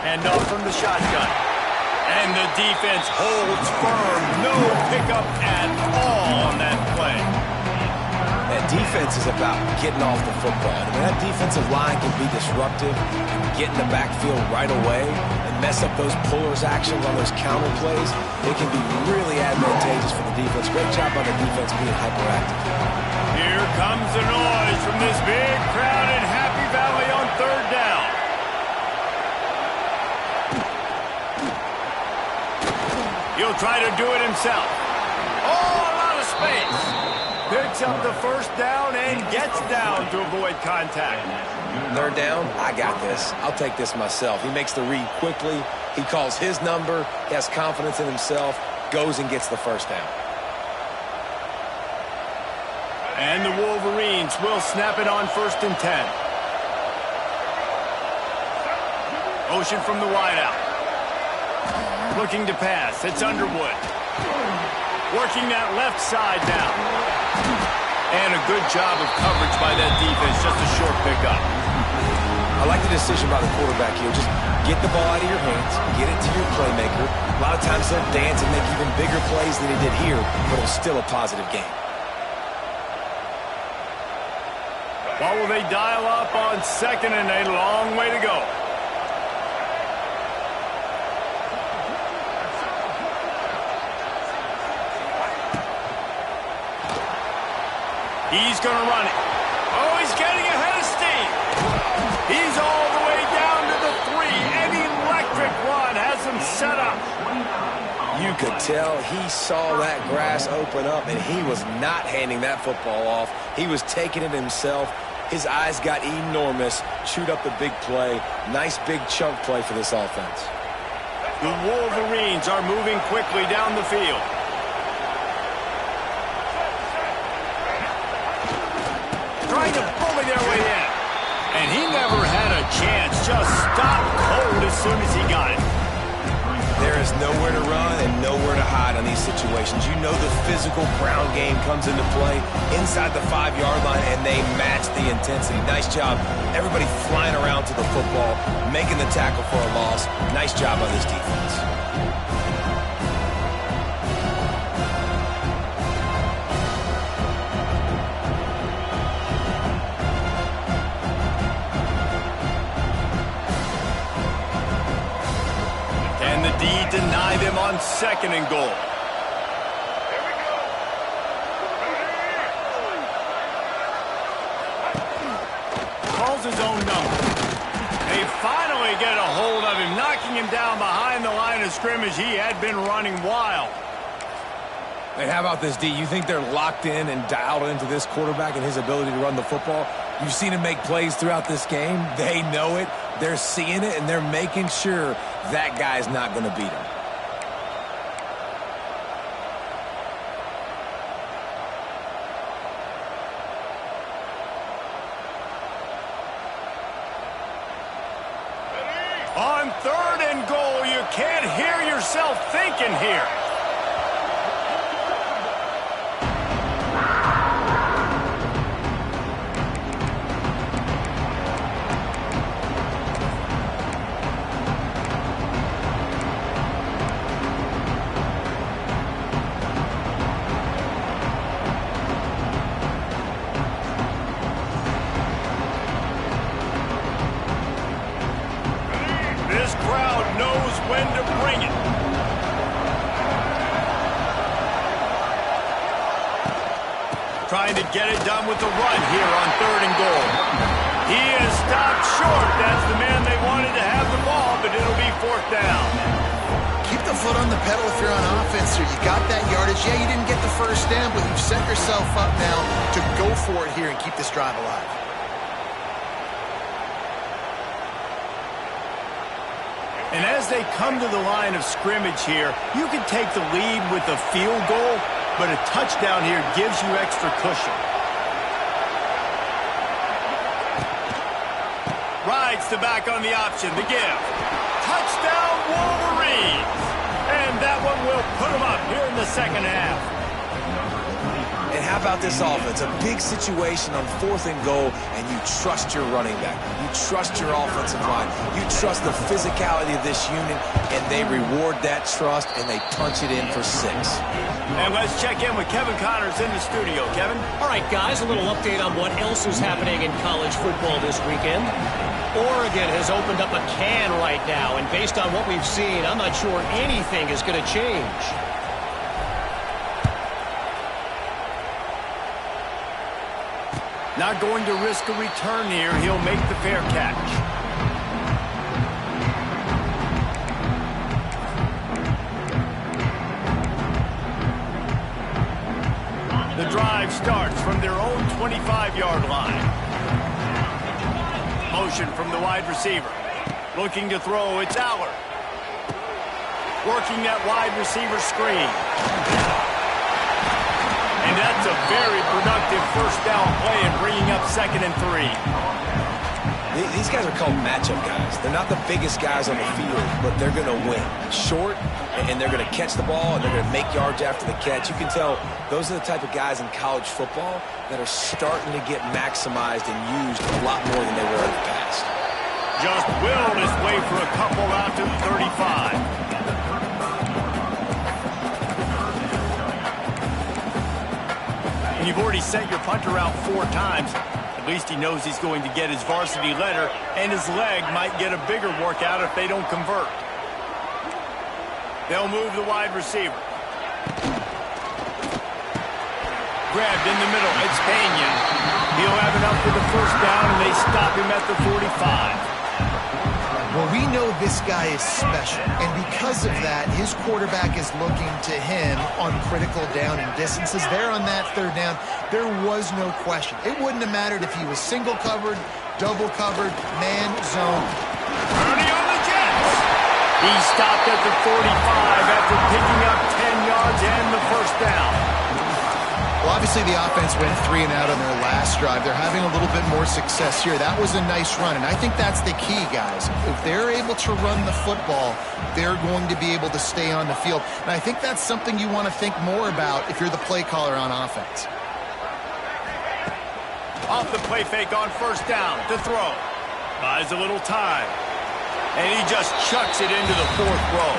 Speaker 1: And off from the shotgun. And the defense holds firm. No pickup at all on that play.
Speaker 2: That defense is about getting off the football. I mean, that defensive line can be disruptive and get in the backfield right away and mess up those pullers actions on those counter plays. It can be really advantageous for the defense. Great job by the defense being hyperactive.
Speaker 1: Here comes the noise from this big crowd in Happy Valley on 3rd down. He'll try to do it himself. Oh, a lot of space. Picks up the 1st down and gets down to avoid contact.
Speaker 2: 3rd down, I got this. I'll take this myself. He makes the read quickly. He calls his number. He has confidence in himself. Goes and gets the 1st down.
Speaker 1: And the Wolverines will snap it on 1st and 10. Motion from the wideout. Looking to pass. It's Underwood. Working that left side now. And a good job of coverage by that defense. Just a short pickup.
Speaker 2: I like the decision by the quarterback here. Just get the ball out of your hands. Get it to your playmaker. A lot of times he'll dance and make even bigger plays than he did here, but it's still a positive game.
Speaker 1: What will they dial up on 2nd and a long way to go? He's going to run it. Oh, he's getting ahead of steam. He's all the way down to the 3. An electric run has him set up.
Speaker 2: You could tell he saw that grass open up, and he was not handing that football off. He was taking it himself. His eyes got enormous, chewed up the big play. Nice big chunk play for this offense.
Speaker 1: The Wolverines are moving quickly down the field. Trying to bully their way in. And he never had a chance. Just stopped cold as soon as he got it.
Speaker 2: There is nowhere to run and nowhere to hide on these situations. You know the physical ground game comes into play inside the 5-yard line, and they match the intensity. Nice job. Everybody flying around to the football, making the tackle for a loss. Nice job by this defense.
Speaker 1: Deny them on 2nd and goal. Calls his own number. They finally get a hold of him, knocking him down behind the line of scrimmage. He had been running wild.
Speaker 2: And how about this, D? You think they're locked in and dialed into this quarterback and his ability to run the football? You've seen him make plays throughout this game. They know it. They're seeing it, and they're making sure that guy's not going to beat him.
Speaker 1: On 3rd and goal, you can't hear yourself thinking here. This crowd knows when to bring it. Trying to get it done with the run here on 3rd and goal. He is stopped short. That's the man they wanted to have the ball, but it'll be 4th down.
Speaker 3: Keep the foot on the pedal if you're on offense here. You got that yardage. Yeah, you didn't get the 1st down, but you've set yourself up now to go for it here and keep this drive alive.
Speaker 1: And as they come to the line of scrimmage here, you can take the lead with a field goal, but a touchdown here gives you extra cushion. Rides the back on the option. The give. Touchdown, Wolverines! And that one will put them up here in the second half.
Speaker 2: And how about this offense? A big situation on 4th and goal, and you trust your running back. You trust your offensive line. You trust the physicality of this unit, and they reward that trust, and they punch it in for 6.
Speaker 1: And let's check in with Kevin Connors in the studio. Kevin?
Speaker 5: All right, guys, a little update on what else is happening in college football this weekend. Oregon has opened up a can right now, and based on what we've seen, I'm not sure anything is going to change.
Speaker 1: Not going to risk a return here. He'll make the fair catch. The drive starts from their own 25-yard line. Motion from the wide receiver. Looking to throw, it's Aller. Working that wide receiver screen. And that's a very productive first down play and bringing up 2nd and 3.
Speaker 2: These guys are called matchup guys. They're not the biggest guys on the field, but they're going to win. Short, and they're going to catch the ball, and they're going to make yards after the catch. You can tell those are the type of guys in college football that are starting to get maximized and used a lot more than they were in the past.
Speaker 1: Just willed his way for a couple out to the 35. You've already sent your punter out 4 times. At least he knows he's going to get his varsity letter, and his leg might get a bigger workout if they don't convert. They'll move the wide receiver. Grabbed in the middle. It's Pena. He'll have it up for the first down, and they stop him at the 45.
Speaker 3: Well, we know this guy is special, and because of that, his quarterback is looking to him on critical down and distances. There on that 3rd down, there was no question. It wouldn't have mattered if he was single covered, double covered, man, zone.
Speaker 1: Purdy on the Jets. He stopped at the 45 after picking up 10 yards and the first down.
Speaker 3: Well, obviously the offense went 3 and out on their last drive. They're having a little bit more success here. That was a nice run, and I think that's the key, guys. If they're able to run the football, they're going to be able to stay on the field. And I think that's something you want to think more about if you're the play caller on offense.
Speaker 1: Off the play fake on first down to throw. Buys a little time. And he just chucks it into the 4th row.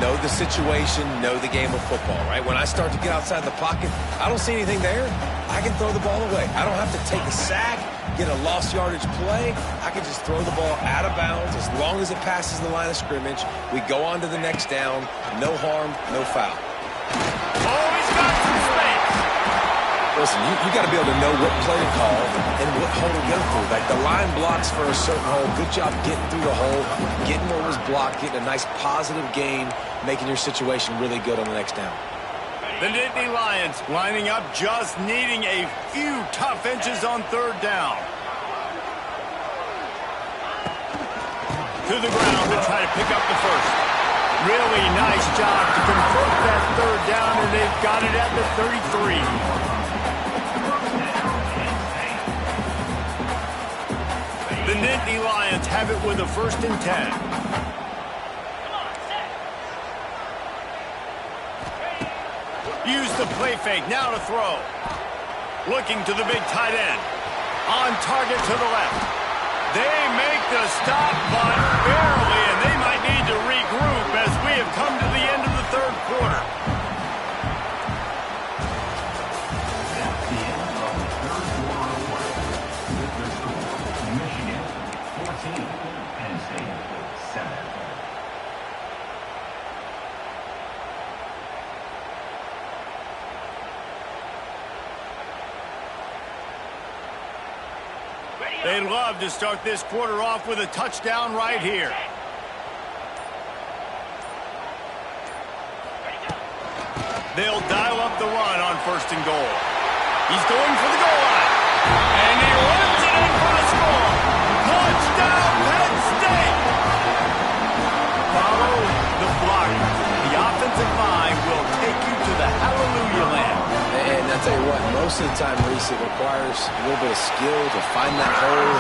Speaker 2: Know the situation, know the game of football, right? When I start to get outside the pocket, I don't see anything there. I can throw the ball away. I don't have to take a sack, get a lost yardage play. I can just throw the ball out of bounds as long as it passes the line of scrimmage. We go on to the next down. No harm, no foul.
Speaker 1: Oh, he's got some space.
Speaker 2: Listen, you got to be able to know what play to call and what hole to go through. Like the line blocks for a certain hole. Good job getting through the hole, getting what was blocked, getting a nice positive gain, making your situation really good on the next down.
Speaker 1: The Nittany Lions lining up, just needing a few tough inches on 3rd down. To the ground to try to pick up the first. Really nice job to convert that 3rd down, and they've got it at the 33. The Nittany Lions have it with a 1st and 10. Use the play fake, now to throw. Looking to the big tight end. On target to the left. They make the stop, but barely, and they might need to regroup as we have come to the end of the 3rd quarter.
Speaker 4: Michigan 14, Penn State 7.
Speaker 1: They'd love to start this quarter off with a touchdown right here. They'll dial up the run on 1st and goal. He's going for the goal line. And he runs it in for the score. Touchdown, Penn State! Follow the block. The offensive line will take you to the hallelujah land.
Speaker 2: And I'll tell you what, most of the time, Reese, it requires a little bit of skill to find that hole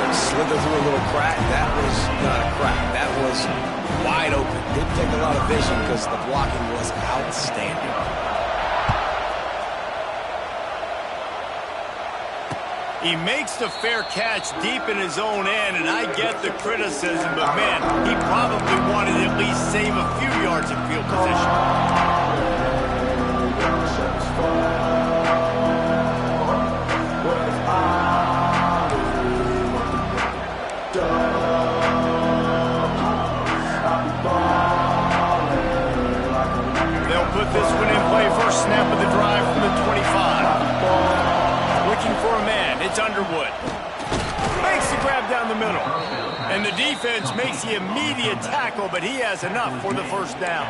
Speaker 2: and slither through a little crack. That was not a crack. That was wide open. Didn't take a lot of vision because the blocking was outstanding.
Speaker 1: He makes the fair catch deep in his own end, and I get the criticism, but man, he probably wanted to at least save a few yards of field position. They'll put this one in play. First snap of the drive from the 25. Looking for a man. It's Underwood. Makes the grab down the middle. And the defense makes the immediate tackle, but he has enough for the first down.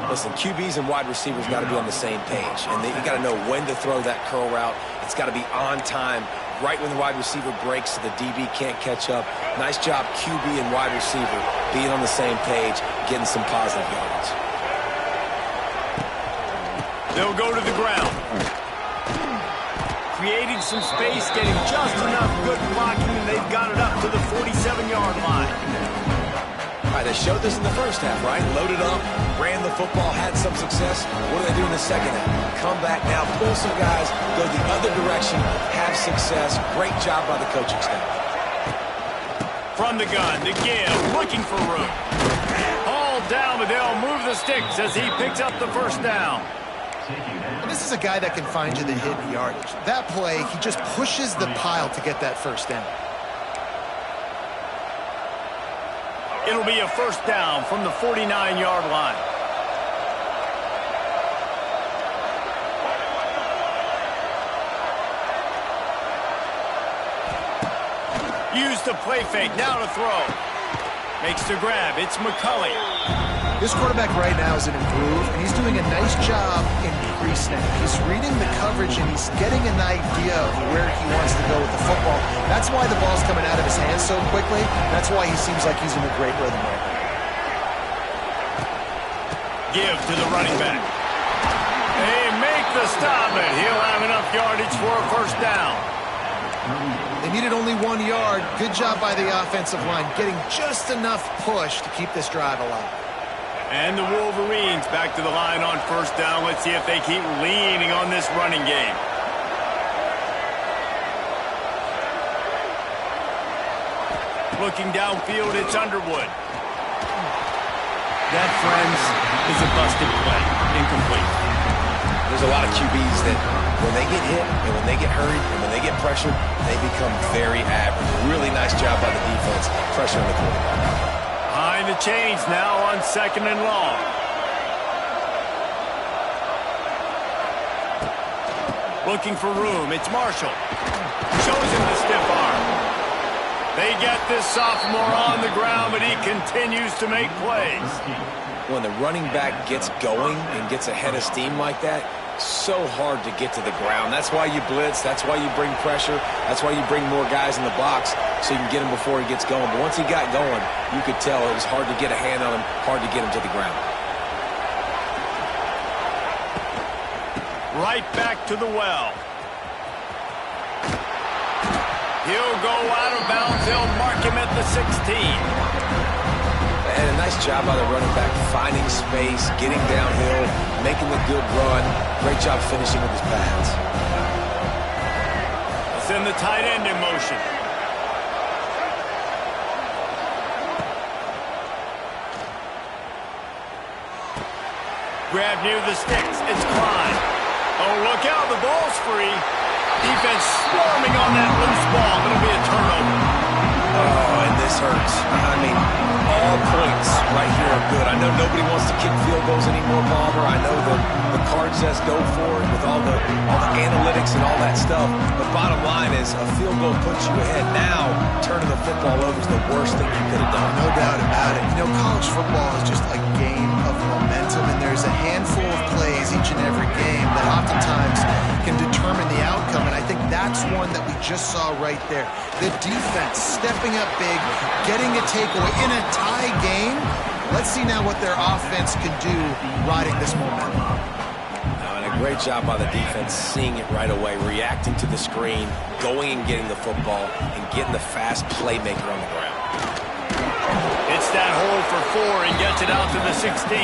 Speaker 2: Listen, QBs and wide receivers got to be on the same page. And you got to know when to throw that curl route. It's got to be on time, right when the wide receiver breaks so the DB can't catch up. Nice job, QB and wide receiver, being on the same page, getting some positive yards.
Speaker 1: They'll go to the ground. Creating some space, getting just enough good blocking, and they've got it up to the 47-yard line.
Speaker 2: All right, they showed this in the first half, right? Loaded up, ran the football, had some success. What do they do in the second half? Come back now, pull some guys, go the other direction, have success. Great job by the coaching staff.
Speaker 1: From the gun, the give, looking for room. All down, but they'll move the sticks as he picks up the first down.
Speaker 3: And this is a guy that can find you the hidden yardage. That play, he just pushes the pile to get that first down.
Speaker 1: It'll be a first down from the 49-yard line. Use the play fake, now to throw. Makes the grab, it's McCulley.
Speaker 3: This quarterback right now is an improve, and he's doing a nice job in pre-snap. He's reading the coverage, and he's getting an idea of where he wants to go with the football. That's why the ball's coming out of his hands so quickly. That's why he seems like he's in a great rhythm right now.
Speaker 1: Give to the running back. They make the stop, and he'll have enough yardage for a first down.
Speaker 3: They needed only 1 yard. Good job by the offensive line, getting just enough push to keep this drive alive.
Speaker 1: And the Wolverines back to the line on first down. Let's see if they keep leaning on this running game. Looking downfield, it's Underwood. That, friends, is a busted play. Incomplete.
Speaker 2: There's a lot of QBs that when they get hit and when they get hurried and when they get pressured, they become very average. Really nice job by the defense pressuring the quarterback.
Speaker 1: Behind the chains now on second and long. Looking for room. It's Marshall. Shows him the stiff arm. They get this sophomore on the ground, but he continues to make plays.
Speaker 2: When the running back gets going and gets ahead of steam like that, so hard to get to the ground. That's why you blitz. That's why you bring pressure. That's why you bring more guys in the box so you can get him before he gets going. But once he got going, you could tell it was hard to get a hand on him, hard to get him to the ground.
Speaker 1: Right back to the well. He'll go out of bounds. They'll mark him at the 16.
Speaker 2: And a nice job by the running back, finding space, getting downhill, making the good run. Great job finishing with his pads.
Speaker 1: Let's send the tight end in motion. Grab near the sticks. It's Klein. Oh, look out. The ball's free. Defense swarming on that loose ball. It'll be a turnover.
Speaker 2: Oh, and this hurts. I mean, all points right here are good. I know nobody wants to kick field goals anymore, Palmer. I know the card says go for it with all the analytics and all that stuff. But bottom line is a field goal puts you ahead. Now, turning the football over is the worst thing you could have done.
Speaker 3: No doubt about it. You know, college football is just a game of momentum, and there's a handful of plays each and every game that oftentimes can determine the outcome, and I think that's one that we just saw right there. The defense stepping up big, getting a takeaway in a tie game. Let's see now what their offense can do riding this momentum.
Speaker 2: And a Great job by the defense, seeing it right away, reacting to the screen, going and getting the football, and getting the fast playmaker on the ground.
Speaker 1: It's that hole for 4 and gets it out to the 16.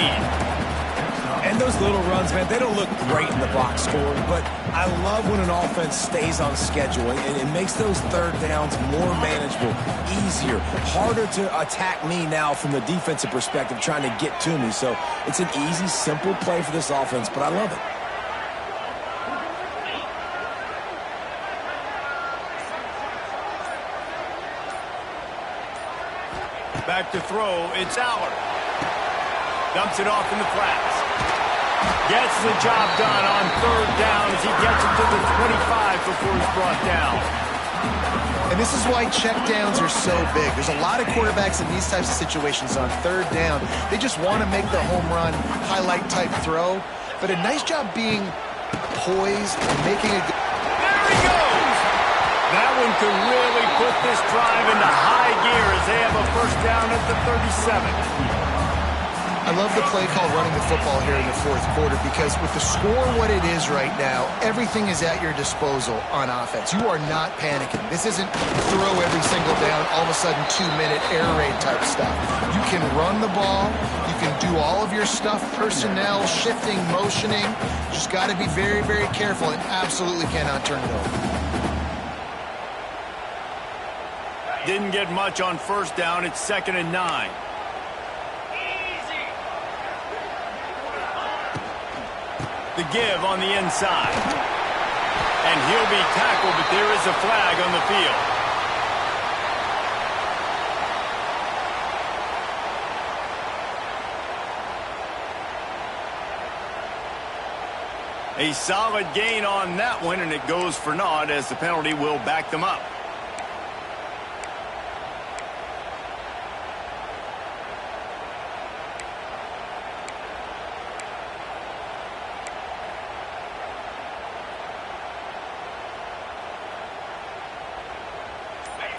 Speaker 2: And those little runs, man, they don't look great in the box score, but I love when an offense stays on schedule, and it makes those third downs more manageable, easier, harder to attack me now from the defensive perspective, trying to get to me. So it's an easy, simple play for this offense, but I love it.
Speaker 1: Back to throw, it's Allard. Dumps it off in the flats. Gets the job done on third down as he gets it to the 25 before he's brought down.
Speaker 3: And this is why checkdowns are so big. There's a lot of quarterbacks in these types of situations on third down. They just want to make the home run, highlight type throw. But a nice job being poised and making a good...
Speaker 1: There he goes! That one could really put this drive into high gear as they have a first down at the 37.
Speaker 3: I love the play call running the football here in the fourth quarter, because with the score what it is right now, everything is at your disposal on offense. You are not panicking. This isn't throw every single down, all of a sudden 2-minute air raid type stuff. You can run the ball. You can do all of your stuff, personnel, shifting, motioning. Just got to be very, very careful and absolutely cannot turn it over.
Speaker 1: Didn't get much on first down. It's 2nd and 9. The give on the inside. And he'll be tackled, but there is a flag on the field. A solid gain on that one, and it goes for naught as the penalty will back them up.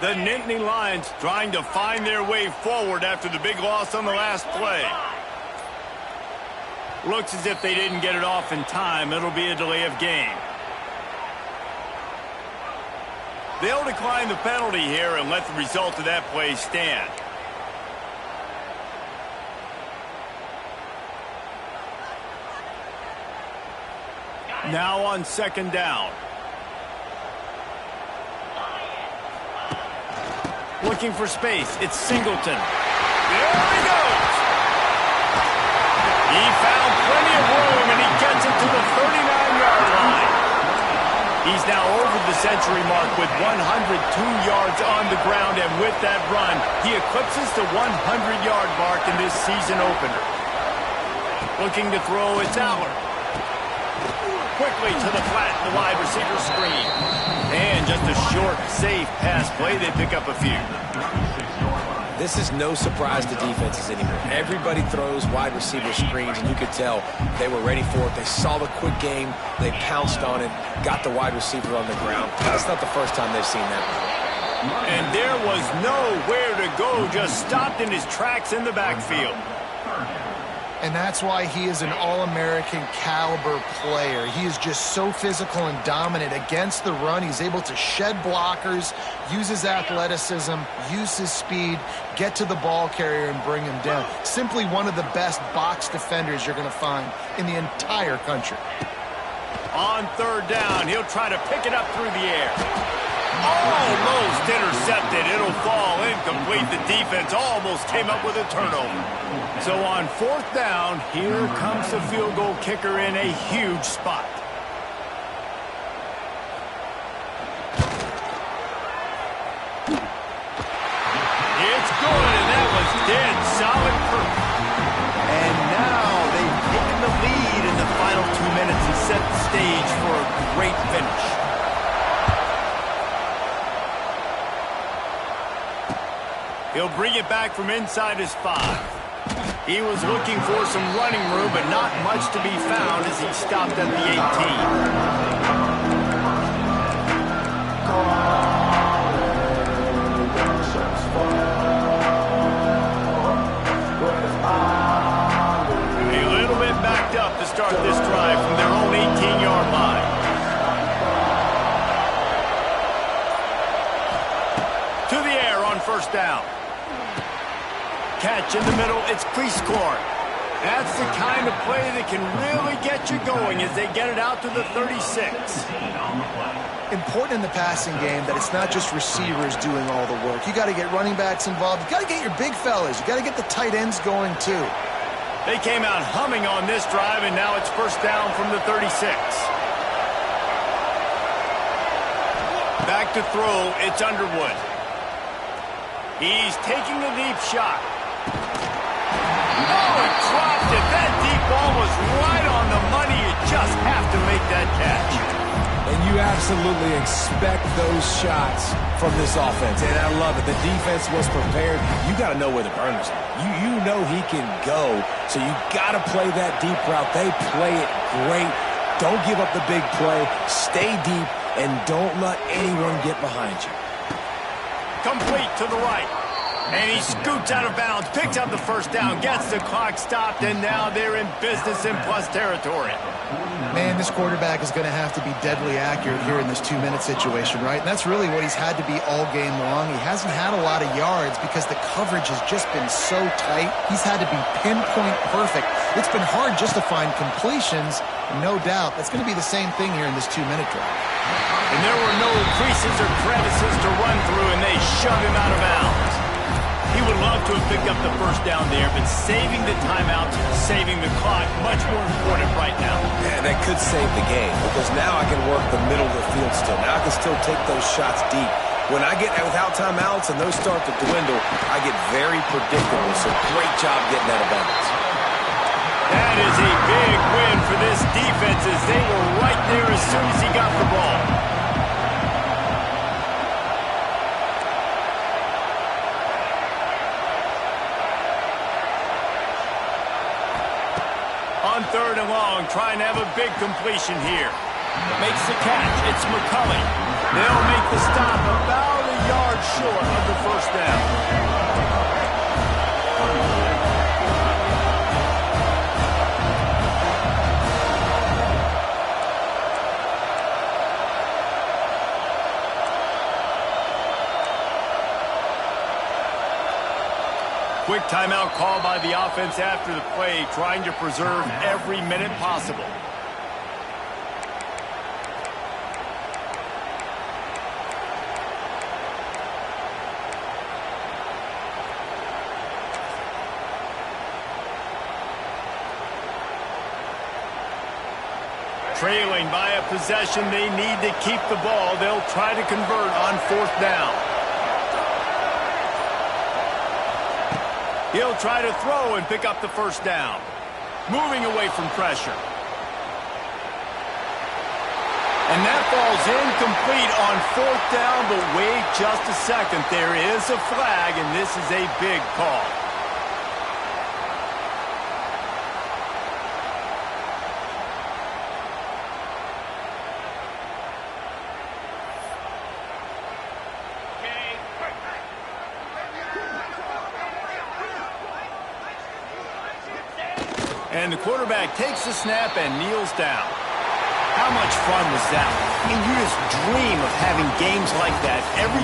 Speaker 1: The Nittany Lions trying to find their way forward after the big loss on the last play. Looks as if they didn't get it off in time. It'll be a delay of game. They'll decline the penalty here and let the result of that play stand. Now on 2nd down. Looking for space. It's Singleton. There he goes. He found plenty of room, and he gets it to the 39-yard line. He's now over the century mark with 102 yards on the ground, and with that run, he eclipses the 100-yard mark in this season opener. Looking to throw, it's Allard. Quickly to the flat, the wide receiver screen. And just a short, safe pass play, they pick up a few.
Speaker 2: This is no surprise to defenses anymore. Everybody throws wide receiver screens, and you could tell they were ready for it. They saw the quick game. They pounced on it, got the wide receiver on the ground. That's not the first time they've seen that.
Speaker 1: And there was nowhere to go, just stopped in his tracks in the backfield.
Speaker 3: And that's why he is an All-American caliber player. He is just so physical and dominant against the run. He's able to shed blockers, use his athleticism, use his speed, get to the ball carrier and bring him down. Simply one of the best box defenders you're going to find in the entire country.
Speaker 1: On 3rd down, he'll try to pick it up through the air. Almost intercepted. It'll fall incomplete. The defense almost came up with a turnover. So on 4th down, here comes the field goal kicker in a huge spot. It's good, and that was dead solid perfect. And now they've taken the lead in the final 2 minutes and set the stage for a great finish. He'll bring it back from inside his 5. He was looking for some running room, but not much to be found as he stopped at the 18. A little bit backed up to start this drive from their own 18. To the air on first down. Catch in the middle. It's Cleescorn. That's the kind of play that can really get you going as they get it out to the 36.
Speaker 3: Important in the passing game that it's not just receivers doing all the work. You got to get running backs involved. You got to get your big fellas. You got to get the tight ends going too.
Speaker 1: They came out humming on this drive, and now it's first down from the 36. Back to throw. It's Underwood. He's taking a deep shot. Oh, he dropped it. That deep ball was right on the money. You just have to make that catch.
Speaker 2: And you absolutely expect those shots from this offense. And I love it. The defense was prepared. You got to know where the burners are. You know he can go. So you got to play that deep route. They play it great. Don't give up the big play. Stay deep. And don't let anyone get behind you.
Speaker 1: Complete to the right. And he scoots out of bounds, picks up the first down, gets the clock stopped, and now they're in business in plus territory.
Speaker 3: Man, this quarterback is going to have to be deadly accurate here in this 2-minute situation, right? And that's really what he's had to be all game long. He hasn't had a lot of yards because the coverage has just been so tight. He's had to be pinpoint perfect. It's been hard just to find completions. No doubt that's going to be the same thing here in this 2-minute drive.
Speaker 1: And there were no creases or crevices to run through, and they shove him out of bounds. He would love to have picked up the first down there, but saving the timeouts, saving the clock, much more important right now.
Speaker 2: Yeah, that could save the game because now I can work the middle of the field still. Now I can still take those shots deep. When I get without timeouts and those start to dwindle, I get very predictable. So great job getting out of bounds.
Speaker 1: That is a big win for this defense as they were right there as soon as he got the ball. On third and long, trying to have a big completion here. Makes the catch. It's McCulley. They'll make the stop about a yard short of the first down. Quick timeout call by the offense after the play, trying to preserve every minute possible. Trailing by a possession, they need to keep the ball. They'll try to convert on fourth down. He'll try to throw and pick up the first down. Moving away from pressure. And that ball's incomplete on fourth down, but wait just a second. There is a flag, and this is a big call. And the quarterback takes the snap and kneels down. How much fun was that? I mean, you just dream of having games like that every